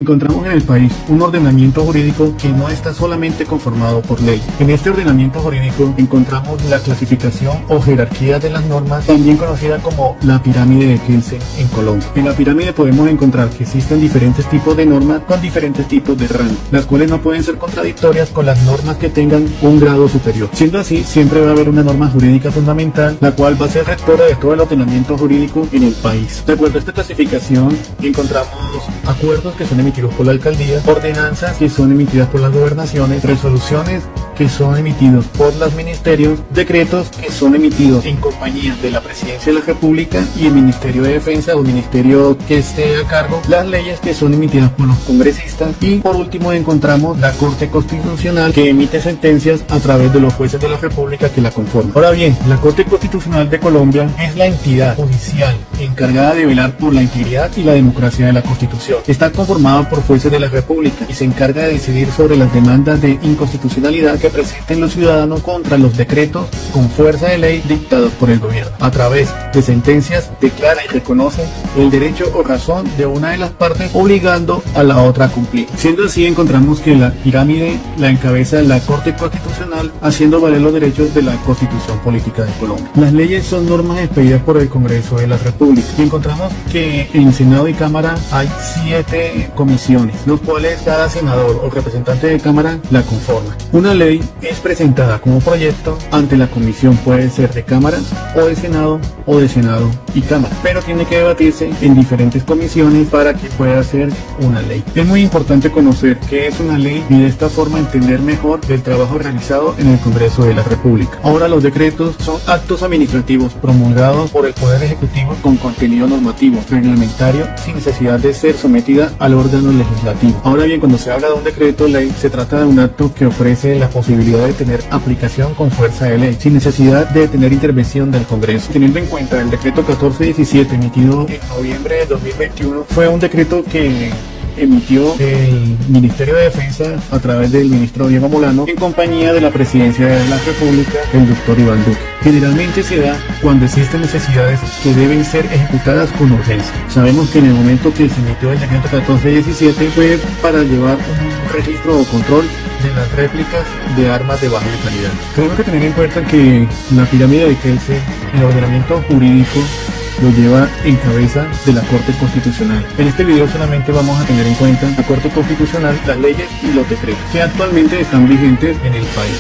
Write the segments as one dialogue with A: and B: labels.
A: Encontramos en el país un ordenamiento jurídico que no está solamente conformado por ley. En este ordenamiento jurídico encontramos la clasificación o jerarquía de las normas, también conocida como la pirámide de Kelsen en Colombia. En la pirámide podemos encontrar que existen diferentes tipos de normas con diferentes tipos de rango, las cuales no pueden ser contradictorias con las normas que tengan un grado superior. Siendo así, siempre va a haber una norma jurídica fundamental, la cual va a ser rectora de todo el ordenamiento jurídico en el país. De acuerdo a esta clasificación, encontramos acuerdos que son emitidos por la alcaldía, ordenanzas que son emitidas por las gobernaciones, resoluciones que son emitidos por los ministerios, decretos que son emitidos en compañía de la Presidencia de la República y el Ministerio de Defensa o ministerio que esté a cargo, las leyes que son emitidas por los congresistas y por último encontramos la Corte Constitucional que emite sentencias a través de los jueces de la República que la conforman. Ahora bien, la Corte Constitucional de Colombia es la entidad judicial encargada de velar por la integridad y la democracia de la Constitución. Está conformada por jueces de la República y se encarga de decidir sobre las demandas de inconstitucionalidad que presenten los ciudadanos contra los decretos con fuerza de ley dictados por el gobierno. A través de sentencias declara y reconoce el derecho o razón de una de las partes obligando a la otra a cumplir. Siendo así, encontramos que la pirámide la encabeza la Corte Constitucional haciendo valer los derechos de la Constitución Política de Colombia. Las leyes son normas expedidas por el Congreso de la República y encontramos que en Senado y Cámara hay 7 comisiones, los cuales cada senador o representante de Cámara la conforma. Una ley es presentada como proyecto ante la comisión, puede ser de Cámara o de Senado y Cámara, pero tiene que debatirse en diferentes comisiones para que pueda ser una ley. Es muy importante conocer qué es una ley y de esta forma entender mejor el trabajo realizado en el Congreso de la República. Ahora, los decretos son actos administrativos promulgados por el Poder Ejecutivo con contenido normativo, reglamentario, sin necesidad de ser sometida al órgano legislativo. Ahora bien, cuando se habla de un decreto ley, se trata de un acto que ofrece la posibilidad de tener aplicación con fuerza de ley, sin necesidad de tener intervención del Congreso. Teniendo en cuenta el decreto 1417 emitido en noviembre de 2021, fue un decreto que emitió el Ministerio de Defensa a través del ministro Diego Molano en compañía de la Presidencia de la República, el doctor Iván Duque. Generalmente se da cuando existen necesidades que deben ser ejecutadas con urgencia. Sabemos que en el momento que se emitió el decreto 1417 fue para llevar un registro o control de las réplicas de armas de baja letalidad. Tenemos que tener en cuenta que la pirámide de Kelsen, el ordenamiento jurídico, lo lleva en cabeza de la Corte Constitucional. En este video solamente vamos a tener en cuenta la Corte Constitucional, las leyes y los decretos que actualmente están vigentes en el país.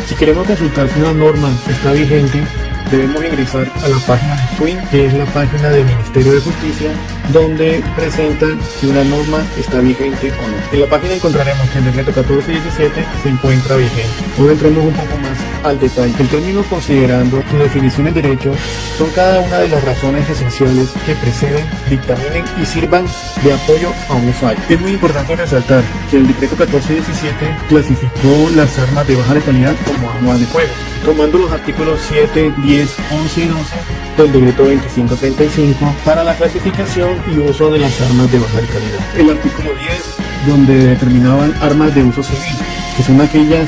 A: Si queremos consultar si una norma está vigente, debemos ingresar a la página de SWIN, que es la página del Ministerio de Justicia, donde presentan si una norma está vigente o no. En la página encontraremos que el decreto 1417 se encuentra vigente. Ahora entremos un poco más al detalle. El término considerando su definición de derecho son cada una de las razones esenciales que preceden, dictaminen y sirvan de apoyo a un fallo. Es muy importante resaltar que el decreto 1417 clasificó las armas de baja letalidad como armas de fuego, tomando los artículos 7, 10, 11 y 12 del decreto 2535 para la clasificación y uso de las armas de baja letalidad. El artículo 10, donde determinaban armas de uso civil, que son aquellas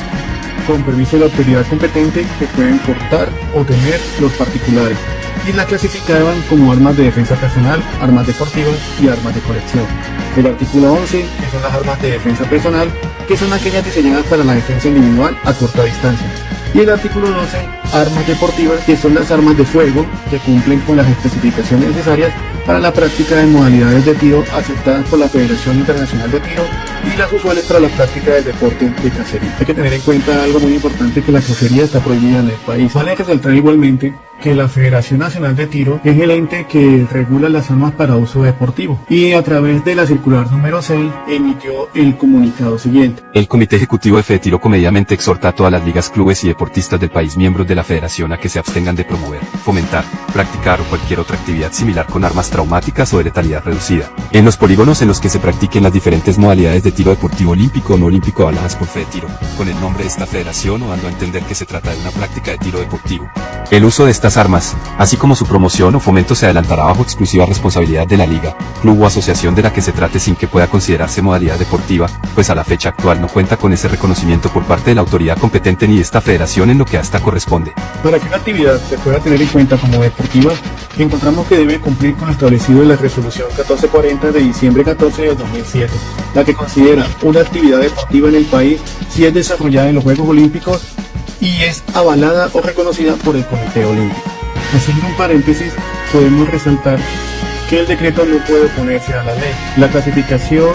A: con permiso de la autoridad competente que pueden portar o tener los particulares, y las clasificaban como armas de defensa personal, armas deportivas y armas de colección. El artículo 11, que son las armas de defensa personal, que son aquellas diseñadas para la defensa individual a corta distancia. Y el artículo 12, armas deportivas, que son las armas de fuego que cumplen con las especificaciones necesarias para la práctica de modalidades de tiro aceptadas por la Federación Internacional de Tiro y las usuales para la práctica del deporte de cacería. Hay que tener en cuenta algo muy importante, que la cacería está prohibida en el país. Vale resaltar igualmente que la Federación Nacional de Tiro es el ente que regula las armas para uso deportivo y a través de la circular número 6 emitió el comunicado siguiente.
B: El Comité Ejecutivo de FEDETIRO comedidamente exhorta a todas las ligas, clubes y deportistas del país miembros de la federación a que se abstengan de promover, fomentar, practicar o cualquier otra actividad similar con armas traumáticas o de letalidad reducida en los polígonos en los que se practiquen las diferentes modalidades de de tiro deportivo olímpico o no olímpico avaladas por Fedetiro, con el nombre de esta federación o dando a entender que se trata de una práctica de tiro deportivo. El uso de estas armas, así como su promoción o fomento se adelantará bajo exclusiva responsabilidad de la liga, club o asociación de la que se trate sin que pueda considerarse modalidad deportiva, pues a la fecha actual no cuenta con ese reconocimiento por parte de la autoridad competente ni de esta federación en lo que a esta corresponde.
A: Para que una actividad se pueda tener en cuenta como deportiva, encontramos que debe cumplir con lo establecido en la resolución 1440 de diciembre 14 de 2007, la que considera una actividad deportiva en el país si es desarrollada en los Juegos Olímpicos y es avalada o reconocida por el Comité Olímpico. Haciendo un paréntesis, podemos resaltar que el decreto no puede oponerse a la ley. La clasificación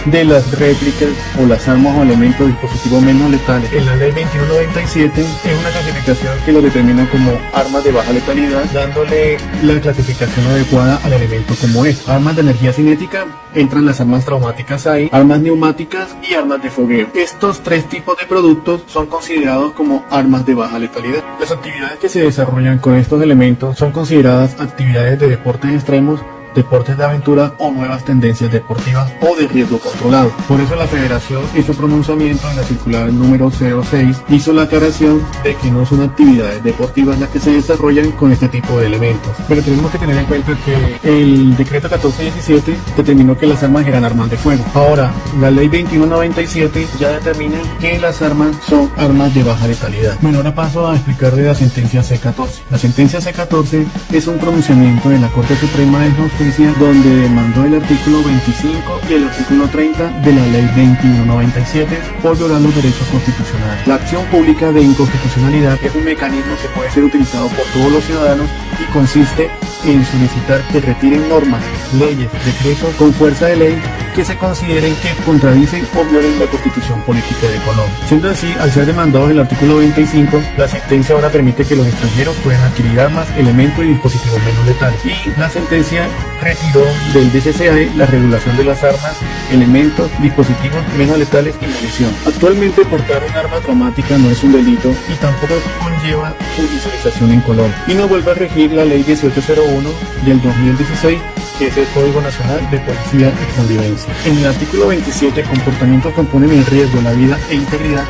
A: de las réplicas o las armas o elementos dispositivos menos letales en la ley 2197 es una clasificación que lo determina como armas de baja letalidad, dándole la clasificación adecuada al elemento como es. Armas de energía cinética, entran las armas traumáticas ahí, armas neumáticas y armas de fogueo. Estos tres tipos de productos son considerados como armas de baja letalidad. Las actividades que se desarrollan con estos elementos son consideradas actividades de deportes extremos, deportes de aventura o nuevas tendencias deportivas o de riesgo controlado. Por eso la federación hizo pronunciamiento en la circular número 06, hizo la aclaración de que no son actividades deportivas las que se desarrollan con este tipo de elementos. Pero tenemos que tener en cuenta que el decreto 1417 determinó que las armas eran armas de fuego. Ahora, la ley 2197 ya determina que las armas son armas de baja letalidad. Bueno, ahora paso a explicarle la sentencia C14. La sentencia C14 es un pronunciamiento de la Corte Suprema de Justicia donde demandó el artículo 25 y el artículo 30 de la ley 2197 por violar los derechos constitucionales. La acción pública de inconstitucionalidad es un mecanismo que puede ser utilizado por todos los ciudadanos y consiste en solicitar que retiren normas, leyes, decretos con fuerza de ley que se consideren que contradicen o violen la Constitución Política de Colombia. Siendo así, al ser demandado el artículo 25, la sentencia ahora permite que los extranjeros puedan adquirir armas, elementos y dispositivos menos letales. Y la sentencia retiró del DCCAE la regulación de las armas, elementos, dispositivos menos letales y munición. Actualmente portar un arma traumática no es un delito y tampoco conlleva judicialización en Colombia. Y no vuelve a regir la ley 1801 del 2016, que es el Código Nacional de Policía y Convivencia. En el artículo 27, comportamientos que ponen en riesgo la vida e integridad,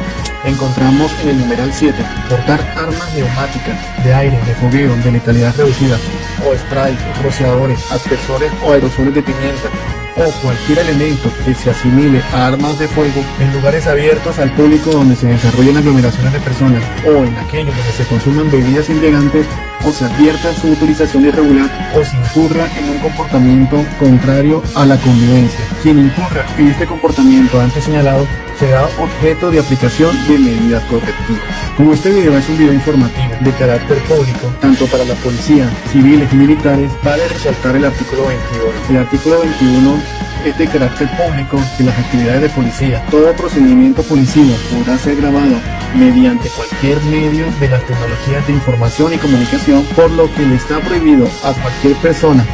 A: encontramos en el numeral 7, portar armas neumáticas, de aire, de fogueo, de letalidad reducida, o spray, rociadores, aspersores o aerosoles de pimienta, o cualquier elemento que se asimile a armas de fuego en lugares abiertos al público donde se desarrollen aglomeraciones de personas o en aquellos donde se consuman bebidas embriagantes o se advierta su utilización irregular o se incurra en un comportamiento contrario a la convivencia. Quien incurra en este comportamiento antes señalado será objeto de aplicación de medidas correctivas. Como este video es un video informativo de carácter público, tanto para la policía, civiles y militares, vale resaltar el artículo 21. El artículo 21 es de carácter público que las actividades de policía, todo procedimiento policivo podrá ser grabado mediante cualquier medio de las tecnologías de información y comunicación, por lo que le está prohibido a cualquier persona,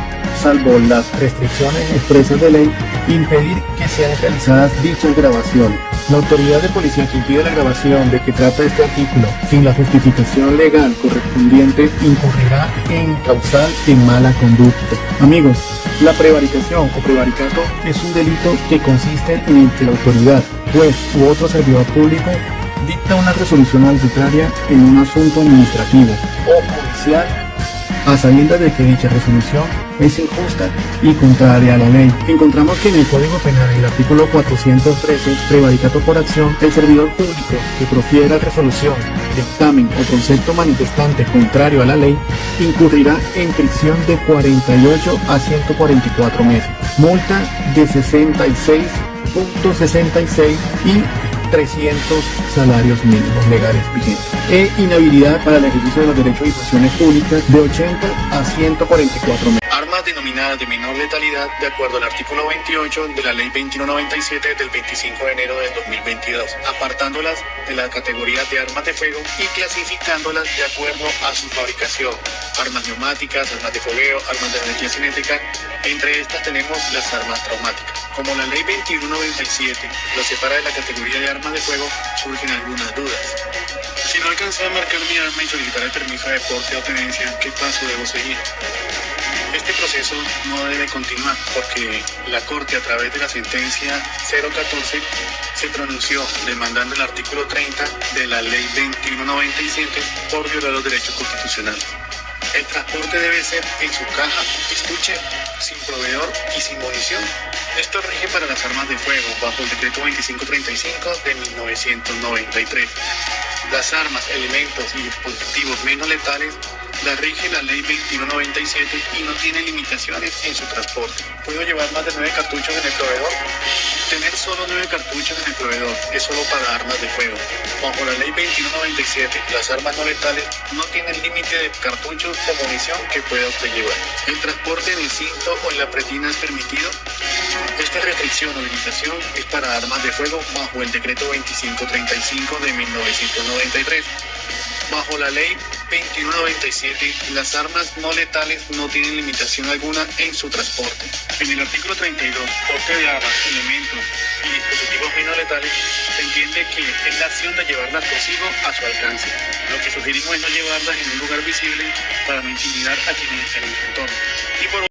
A: salvo las restricciones expresas de ley, impedir que sean realizadas dichas grabaciones. La autoridad de policía que impide la grabación de que trata este artículo sin la justificación legal correspondiente incurrirá en causal de mala conducta. Amigos, la prevaricación o prevaricato es un delito que consiste en que la autoridad, juez u otro servidor público dicta una resolución arbitraria en un asunto administrativo o judicial a sabiendas de que dicha resolución es injusta y contraria a la ley. Encontramos que en el Código Penal, en el artículo 413, prevaricato por acción, el servidor público que profiera resolución, dictamen o concepto manifestante contrario a la ley, incurrirá en prisión de 48 a 144 meses, multa de 66.66 y 300 salarios mínimos legales vigentes, e inhabilidad para el ejercicio de los derechos y funciones públicas de 80 a 144 meses. Armas denominadas de menor letalidad de acuerdo al artículo 28 de la ley 2197 del 25 de enero del 2022, apartándolas de la categoría de armas de fuego y clasificándolas de acuerdo a su fabricación: armas neumáticas, armas de fogueo, armas de energía cinética. Entre estas tenemos las armas traumáticas. Como la ley 2197 lo separa de la categoría de armas de fuego, surgen algunas dudas. Si no alcancé a marcar mi arma y solicitar el permiso de porte o tenencia, ¿qué paso debo seguir? Este proceso no debe continuar porque la Corte, a través de la sentencia 014, se pronunció demandando el artículo 30 de la Ley 2197 por violar los derechos constitucionales. El transporte debe ser en su caja, estuche, sin proveedor y sin munición. Esto rige para las armas de fuego bajo el decreto 2535 de 1993. Las armas, elementos y dispositivos menos letales las rige la Ley 2197 y no tiene limitaciones en su transporte. ¿Puedo llevar más de 9 cartuchos en el proveedor? Tener solo 9 cartuchos en el proveedor es solo para armas de fuego. Bajo la Ley 2197, las armas no letales no tienen límite de cartuchos o munición que pueda usted llevar. ¿El transporte en el cinto o en la pretina es permitido? Esta restricción o limitación es para armas de fuego bajo el decreto 2535 de 1993. Bajo la Ley 2197, las armas no letales no tienen limitación alguna en su transporte. En el artículo 32, porte de armas, elementos y dispositivos menos letales, se entiende que es la acción de llevarlas consigo a su alcance. Lo que sugerimos es no llevarlas en un lugar visible para no intimidar a quienes estén en su entorno. Y por